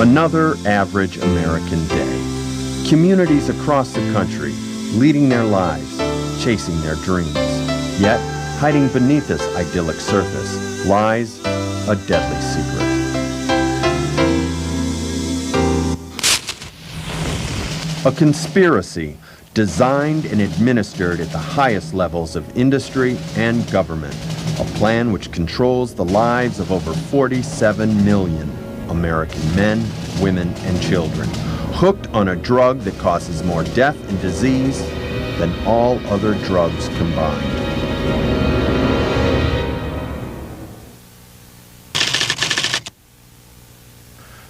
Another average American day. Communities across the country leading their lives, chasing their dreams. Yet, hiding beneath this idyllic surface lies a deadly secret. A conspiracy designed and administered at the highest levels of industry and government. A plan which controls the lives of over 47 million American men, women, and children, hooked on a drug that causes more death and disease than all other drugs combined.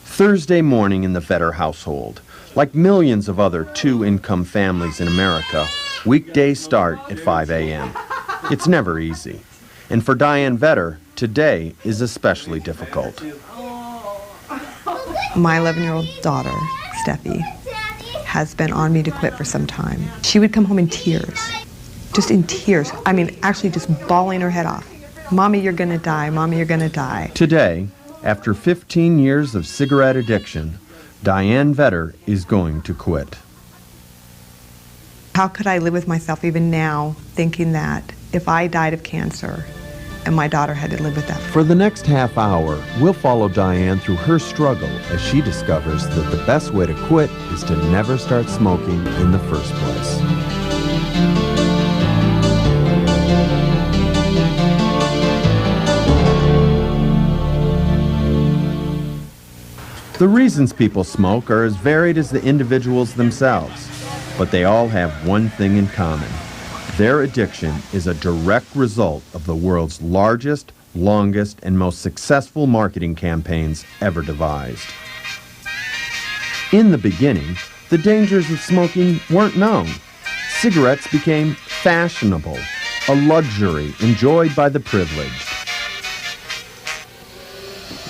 Thursday morning in the Vetter household. Like millions of other two-income families in America, weekdays start at 5 a.m. It's never easy. And for Dianne Vetter, today is especially difficult. My 11-year-old daughter, Steffi, has been on me to quit for some time. She would come home in tears, just in tears. I mean, actually just bawling her head off. Mommy, you're gonna die. Mommy, you're gonna die. Today, after 15 years of cigarette addiction, Dianne Vetter is going to quit. How could I live with myself even now, thinking that if I died of cancer and my daughter had to live with that? For the next half hour, we'll follow Dianne through her struggle as she discovers that the best way to quit is to never start smoking in the first place. The reasons people smoke are as varied as the individuals themselves, but they all have one thing in common. Their addiction is a direct result of the world's largest, longest, and most successful marketing campaigns ever devised. In the beginning, the dangers of smoking weren't known. Cigarettes became fashionable, a luxury enjoyed by the privileged.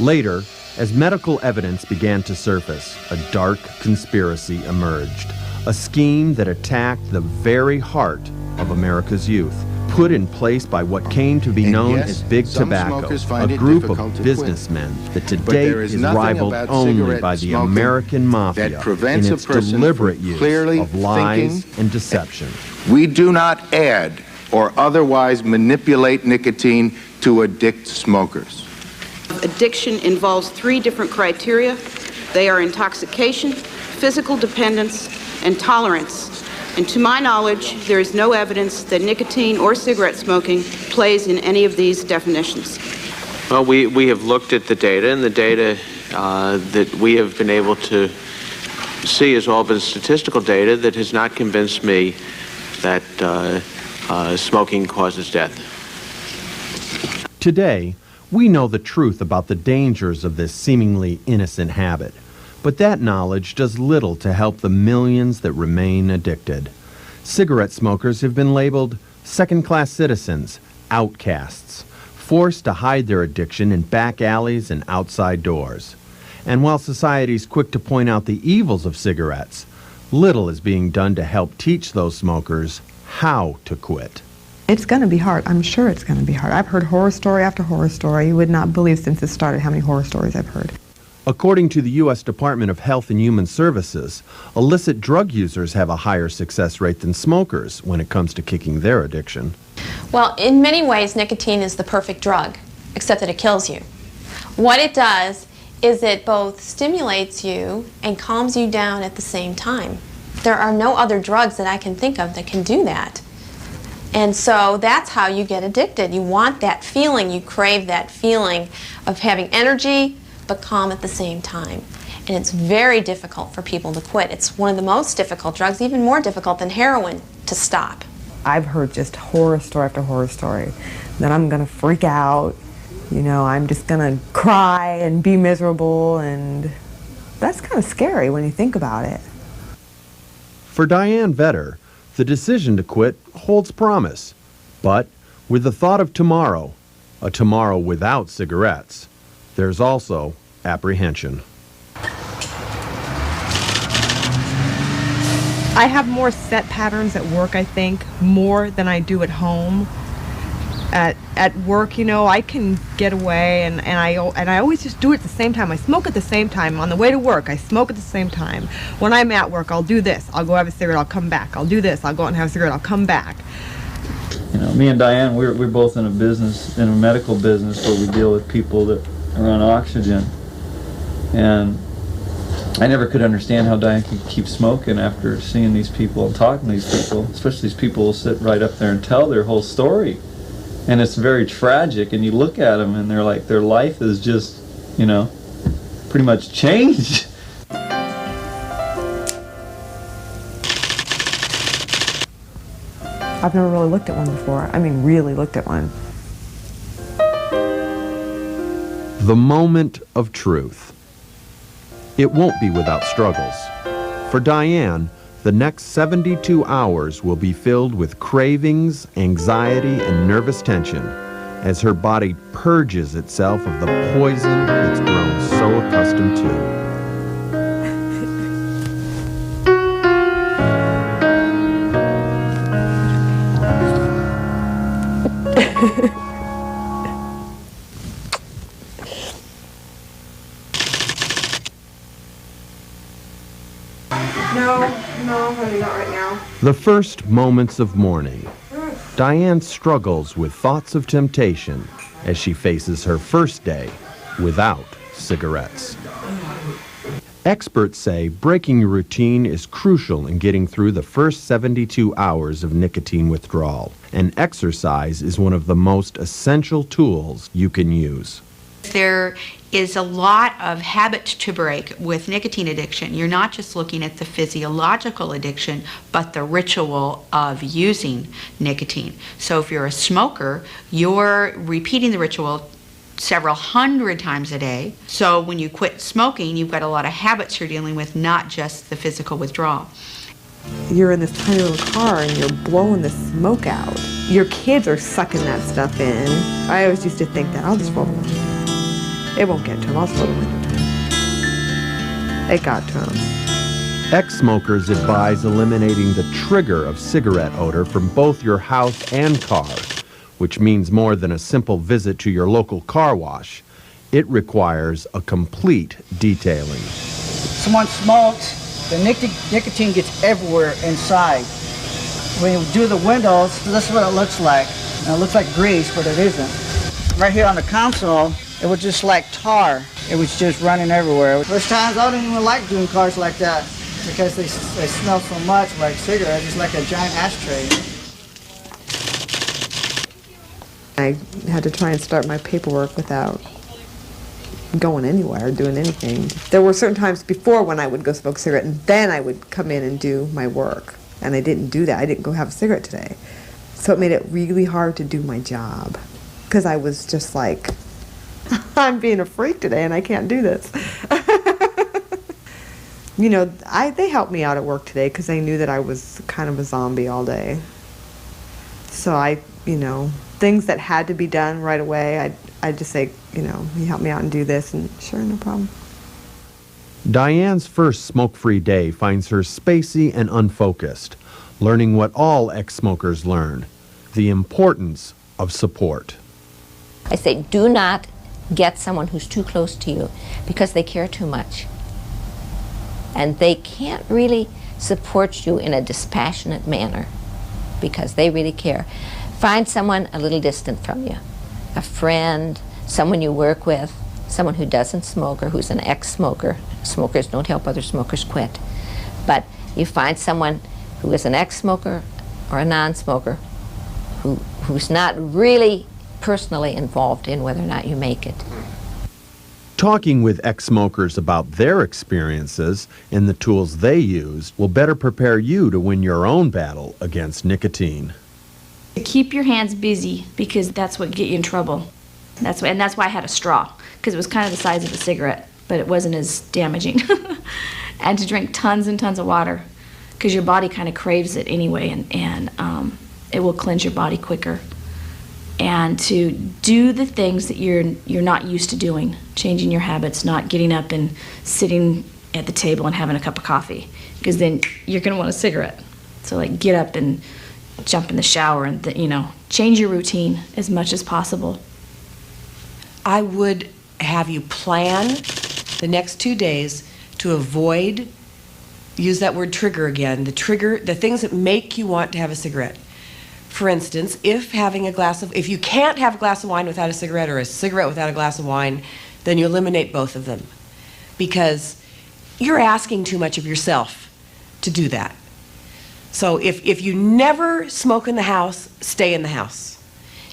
Later, as medical evidence began to surface, a dark conspiracy emerged, a scheme that attacked the very heart of America's youth, put in place by what came to be known as Big Tobacco, a group of businessmen that today is rivaled only by the American mafia in its deliberate use of lies and deception. We do not add or otherwise manipulate nicotine to addict smokers. Addiction involves three different criteria. They are intoxication, physical dependence, and tolerance. And to my knowledge, there is no evidence that nicotine or cigarette smoking plays in any of these definitions. Well, we have looked at the data, and the data that we have been able to see has all been statistical data that has not convinced me that smoking causes death. Today, we know the truth about the dangers of this seemingly innocent habit, but that knowledge does little to help the millions that remain addicted. Cigarette smokers have been labeled second-class citizens, outcasts, forced to hide their addiction in back alleys and outside doors. And while society's quick to point out the evils of cigarettes, little is being done to help teach those smokers how to quit. It's going to be hard. I'm sure it's going to be hard. I've heard horror story after horror story. You would not believe since this started how many horror stories I've heard. According to the U.S. Department of Health and Human Services, illicit drug users have a higher success rate than smokers when it comes to kicking their addiction. Well, in many ways, nicotine is the perfect drug, except that it kills you. What it does is it both stimulates you and calms you down at the same time. There are no other drugs that I can think of that can do that. And so that's how you get addicted. You want that feeling, you crave that feeling of having energy but calm at the same time. And it's very difficult for people to quit. It's one of the most difficult drugs, even more difficult than heroin, to stop. I've heard just horror story after horror story. Then I'm going to freak out, you know, I'm just going to cry and be miserable, and that's kind of scary when you think about it. For Dianne Vetter, the decision to quit holds promise, but with the thought of tomorrow, a tomorrow without cigarettes, there's also apprehension. I have more set patterns at work, I think, more than I do at home. At work, you know, I can get away, and I always just do it at the same time. I smoke at the same time. On the way to work, I smoke at the same time. When I'm at work, I'll do this. I'll go have a cigarette, I'll come back. I'll do this, I'll go out and have a cigarette, I'll come back. You know, me and Diane, we're both in a business, in a medical business, where we deal with people that are on oxygen. And I never could understand how Diane could keep smoking after seeing these people and talking to these people. Especially these people will sit right up there and tell their whole story. And it's very tragic, and you look at them and they're like, their life is just, you know, pretty much changed. I've never really looked at one before. I mean, really looked at one. The moment of truth. It won't be without struggles. For Dianne, the next 72 hours will be filled with cravings, anxiety, and nervous tension as her body purges itself of the poison it's grown so accustomed to. No, honey, not right now. The first moments of morning. Dianne struggles with thoughts of temptation as she faces her first day without cigarettes. Experts say breaking your routine is crucial in getting through the first 72 hours of nicotine withdrawal, and exercise is one of the most essential tools you can use. There is a lot of habit to break with nicotine addiction. You're not just looking at the physiological addiction, but the ritual of using nicotine. So if you're a smoker, you're repeating the ritual several hundred times a day. So when you quit smoking, you've got a lot of habits you're dealing with, not just the physical withdrawal. You're in this tiny little car and you're blowing the smoke out. Your kids are sucking that stuff in. I always used to think that I'll just roll the window. It won't get to them. I'll just roll the window down. It got to them. Ex-smokers advise eliminating the trigger of cigarette odor from both your house and car, which means more than a simple visit to your local car wash. It requires a complete detailing. Someone smokes, the nicotine gets everywhere inside. When you do the windows, this is what it looks like. And it looks like grease, but it isn't. Right here on the console, it was just like tar. It was just running everywhere. There's times I don't even like doing cars like that because they smell so much like cigarettes. It's like a giant ashtray. I had to try and start my paperwork without going anywhere, doing anything. There were certain times before when I would go smoke a cigarette, and then I would come in and do my work. And I didn't do that. I didn't go have a cigarette today. So it made it really hard to do my job because I was just like, I'm being a freak today and I can't do this. You know, they helped me out at work today because they knew that I was kind of a zombie all day. So you know, things that had to be done right away, I'd just say, you know, you help me out and do this, and sure, no problem. Dianne's first smoke-free day finds her spacey and unfocused, learning what all ex-smokers learn, the importance of support. I say, do not get someone who's too close to you because they care too much. And they can't really support you in a dispassionate manner because they really care. Find someone a little distant from you, a friend, someone you work with, someone who doesn't smoke or who's an ex-smoker. Smokers don't help other smokers quit. But you find someone who is an ex-smoker or a non-smoker who's not really personally involved in whether or not you make it. Talking with ex-smokers about their experiences and the tools they use will better prepare you to win your own battle against nicotine. Keep your hands busy because that's what get you in trouble. That's why I had a straw, because it was kind of the size of a cigarette, but it wasn't as damaging. And to drink tons and tons of water, because your body kind of craves it anyway, and it will cleanse your body quicker. And to do the things that you're not used to doing, changing your habits, not getting up and sitting at the table and having a cup of coffee, because then you're going to want a cigarette. So like get up and jump in the shower and change your routine as much as possible. I would have you plan the next 2 days to avoid, use that word trigger again, the things that make you want to have a cigarette. For instance, if you can't have a glass of wine without a cigarette or a cigarette without a glass of wine, then you eliminate both of them. Because you're asking too much of yourself to do that. So if you never smoke in the house, stay in the house.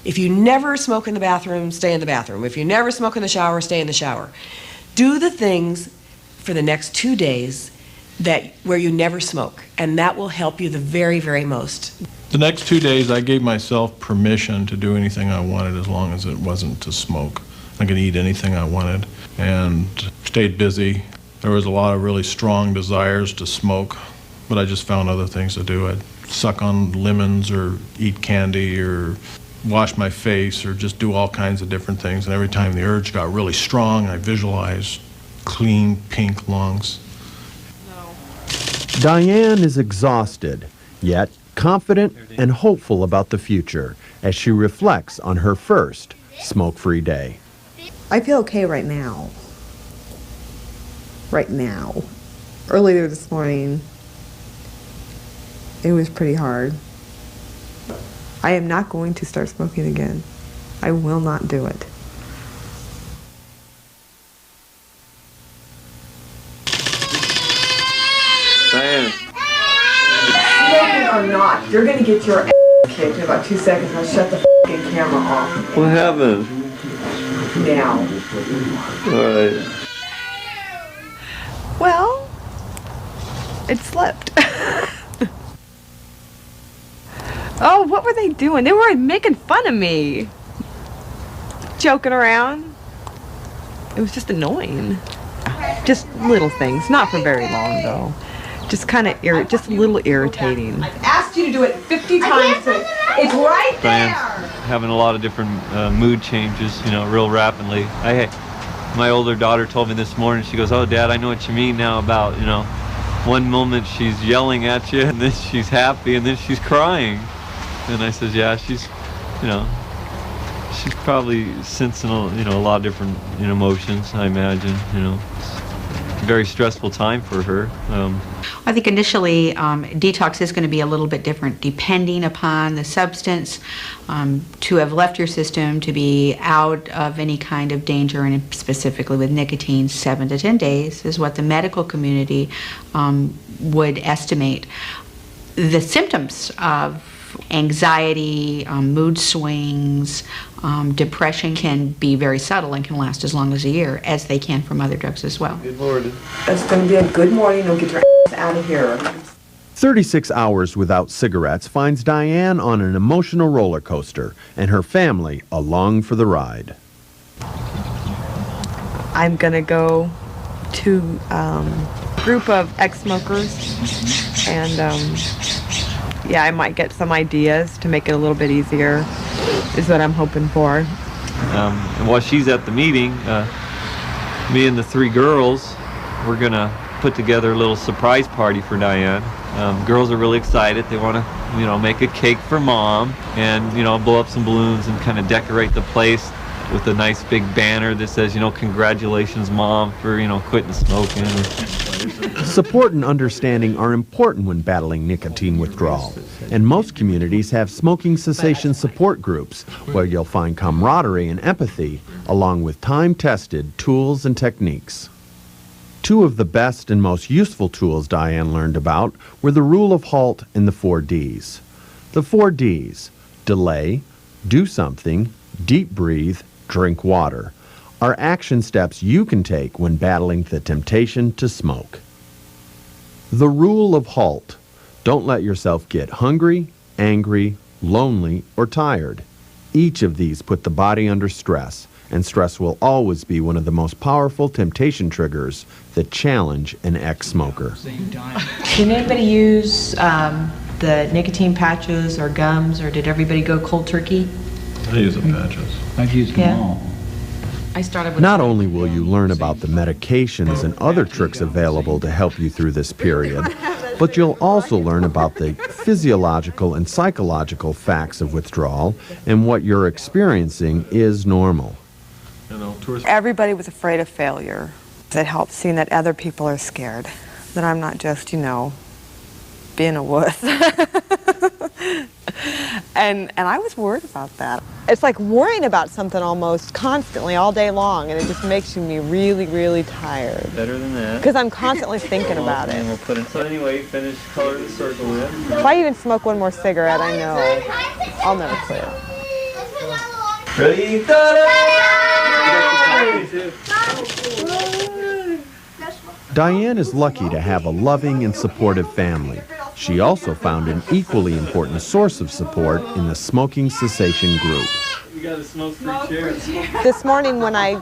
If you never smoke in the bathroom, stay in the bathroom. If you never smoke in the shower, stay in the shower. Do the things for the next 2 days where you never smoke, and that will help you the very, very most. The next 2 days, I gave myself permission to do anything I wanted as long as it wasn't to smoke. I could eat anything I wanted and stayed busy. There was a lot of really strong desires to smoke, but I just found other things to do. I'd suck on lemons or eat candy or wash my face or just do all kinds of different things. And every time the urge got really strong, I visualized clean pink lungs. Dianne is exhausted, yet confident and hopeful about the future as she reflects on her first smoke-free day. I feel okay right now. Right now. Earlier this morning, it was pretty hard. I am not going to start smoking again. I will not do it. Dianne. Smoking or not, you're going to get your ass kicked in about 2 seconds. I'll shut the f***ing camera off. What happened? Now. All right. Well, it slipped. Oh, what were they doing? They were making fun of me. Joking around. It was just annoying. Just little things. Not for very long, though. Just kind of just a little irritating. I've asked you to do it 50 times. It's right there. Dianne's having a lot of different mood changes, real rapidly. My older daughter told me this morning, she goes, "Oh, Dad, I know what you mean now about, one moment she's yelling at you, and then she's happy, and then she's crying." And I says, "Yeah, she's probably sensing, a lot of different emotions, I imagine, It's a very stressful time for her. I think initially detox is going to be a little bit different depending upon the substance. To have left your system, to be out of any kind of danger, and specifically with nicotine, 7 to 10 days is what the medical community would estimate. The symptoms of anxiety, mood swings, depression can be very subtle and can last as long as a year, as they can from other drugs as well. Good morning. It's going to be a good morning. You'll get your ass out of here. 36 hours without cigarettes finds Dianne on an emotional roller coaster and her family along for the ride. I'm going to go to a group of ex-smokers and yeah, I might get some ideas to make it a little bit easier, is what I'm hoping for. And while she's at the meeting, me and the 3 girls, we're going to put together a little surprise party for Dianne. Girls are really excited. They want to, make a cake for Mom and, blow up some balloons and kind of decorate the place with a nice big banner that says, "Congratulations, Mom, for, quitting smoking." Support and understanding are important when battling nicotine withdrawal, and most communities have smoking cessation support groups where you'll find camaraderie and empathy, along with time-tested tools and techniques. 2 of the best and most useful tools Dianne learned about were the rule of halt and the 4 Ds. The 4 Ds, delay, do something, deep breathe, drink water, are action steps you can take when battling the temptation to smoke. The rule of halt. Don't let yourself get hungry, angry, lonely, or tired. Each of these put the body under stress, and stress will always be one of the most powerful temptation triggers that challenge an ex-smoker. Did anybody use the nicotine patches or gums, or did everybody go cold turkey? I use the patches. I've used them all. I started with Not only will you learn about the medications and other tricks available to help you through this period, But you'll also learn about the physiological and psychological facts of withdrawal and what you're experiencing is normal. Everybody was afraid of failure. It helps seeing that other people are scared, that I'm not just, being a wuss. and I was worried about that. It's like worrying about something almost constantly all day long, and it just makes me really, really tired. Better than that. Because I'm constantly thinking about it. And we'll put it. So anyway, finish color the circle in. If I even smoke one more cigarette, I know I'll never quit. Ready? Dianne is lucky to have a loving and supportive family. She also found an equally important source of support in the smoking cessation group. You got a smoke-free chair. This morning when I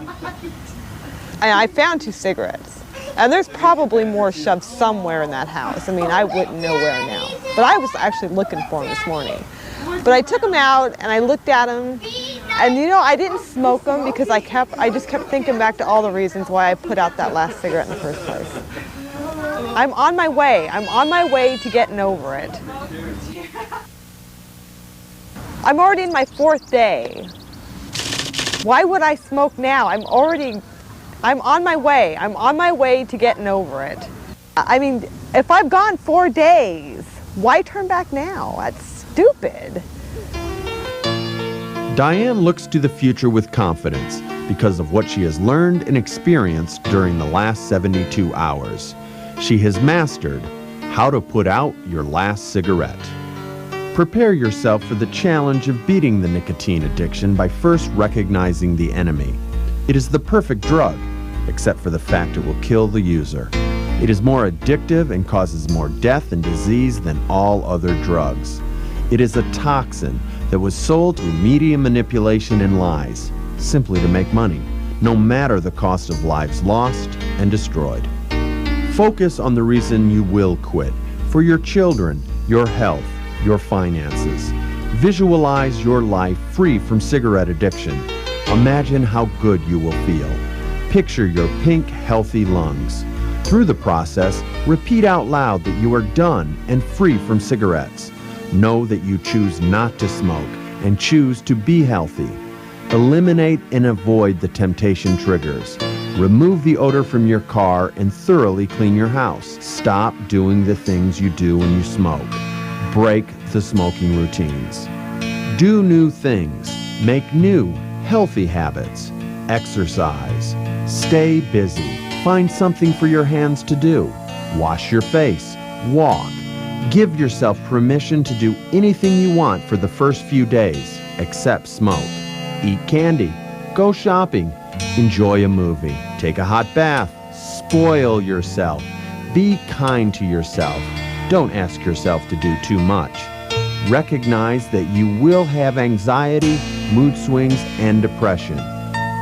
found 2 cigarettes, and there's probably more shoved somewhere in that house. I mean, I wouldn't know where now. But I was actually looking for them this morning. But I took them out and I looked at them, and I didn't smoke them because I just kept thinking back to all the reasons why I put out that last cigarette in the first place. I'm on my way. I'm on my way to getting over it. I'm already in my 4th day. Why would I smoke now? I'm on my way. I'm on my way to getting over it. I mean, if I've gone 4 days, why turn back now? That's stupid. Dianne looks to the future with confidence because of what she has learned and experienced during the last 72 hours. She has mastered how to put out your last cigarette. Prepare yourself for the challenge of beating the nicotine addiction by first recognizing the enemy. It is the perfect drug, except for the fact it will kill the user. It is more addictive and causes more death and disease than all other drugs. It is a toxin that was sold through media manipulation and lies, simply to make money, no matter the cost of lives lost and destroyed. Focus on the reason you will quit, for your children, your health, your finances. Visualize your life free from cigarette addiction. Imagine how good you will feel. Picture your pink, healthy lungs. Through the process, repeat out loud that you are done and free from cigarettes. Know that you choose not to smoke and choose to be healthy. Eliminate and avoid the temptation triggers. Remove the odor from your car and thoroughly clean your house. Stop doing the things you do when you smoke. Break the smoking routines. Do new things. Make new, healthy habits. Exercise. Stay busy. Find something for your hands to do. Wash your face. Walk. Give yourself permission to do anything you want for the first few days, except smoke. Eat candy. Go shopping. Enjoy a movie. Take a hot bath. Spoil yourself. Be kind to yourself. Don't ask yourself to do too much. Recognize that you will have anxiety, mood swings, and depression.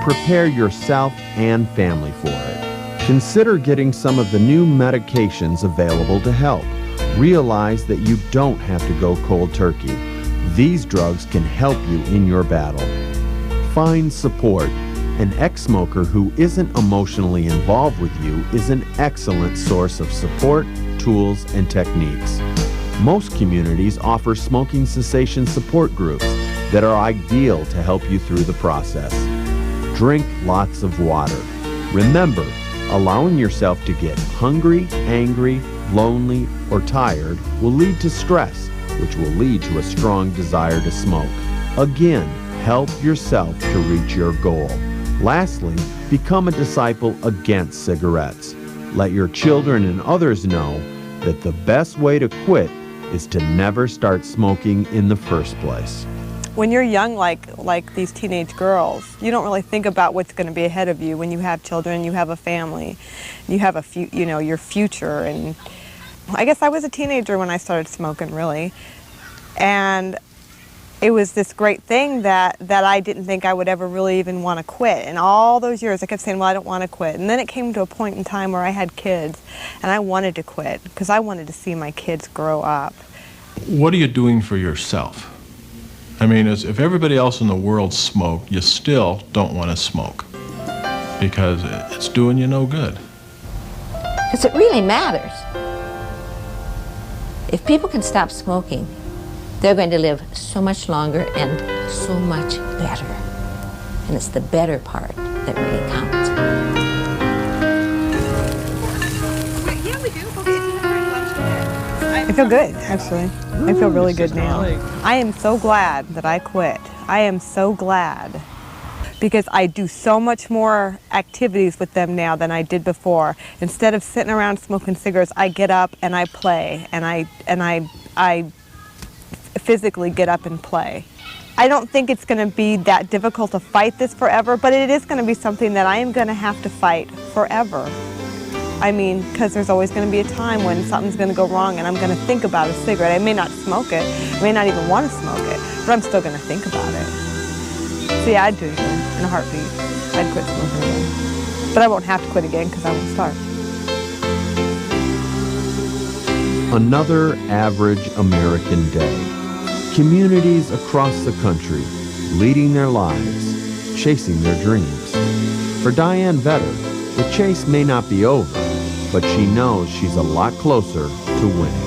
Prepare yourself and family for it. Consider getting some of the new medications available to help. Realize that you don't have to go cold turkey. These drugs can help you in your battle. Find support. An ex-smoker who isn't emotionally involved with you is an excellent source of support, tools, and techniques. Most communities offer smoking cessation support groups that are ideal to help you through the process. Drink lots of water. Remember, allowing yourself to get hungry, angry, lonely, or tired will lead to stress, which will lead to a strong desire to smoke. Again, help yourself to reach your goal. Lastly, become a disciple against cigarettes. Let your children and others know that the best way to quit is to never start smoking in the first place. When you're young, like these teenage girls, you don't really think about what's going to be ahead of you. When you have children, you have a family, you have your future. And I guess I was a teenager when I started smoking, really, and it was this great thing that I didn't think I would ever really even want to quit. And all those years I kept saying, well, I don't want to quit. And then it came to a point in time where I had kids and I wanted to quit because I wanted to see my kids grow up. What are you doing for yourself? I mean, if everybody else in the world smoked, you still don't want to smoke because it's doing you no good. Because it really matters. If people can stop smoking, they're going to live so much longer and so much better. And it's the better part that really counts. I feel good, actually. I feel really good now. I am so glad that I quit. I am so glad. Because I do so much more activities with them now than I did before. Instead of sitting around smoking cigarettes, I get up and I play, and I physically get up and play. I don't think it's going to be that difficult to fight this forever, but it is going to be something that I am going to have to fight forever. I mean, because there's always going to be a time when something's going to go wrong and I'm going to think about a cigarette. I may not smoke it, I may not even want to smoke it, but I'm still going to think about it. So yeah, I'd do it again, in a heartbeat. I'd quit smoking again. But I won't have to quit again because I won't start. Another average American day. Communities across the country leading their lives, chasing their dreams. For Dianne Vetter, the chase may not be over, but she knows she's a lot closer to winning.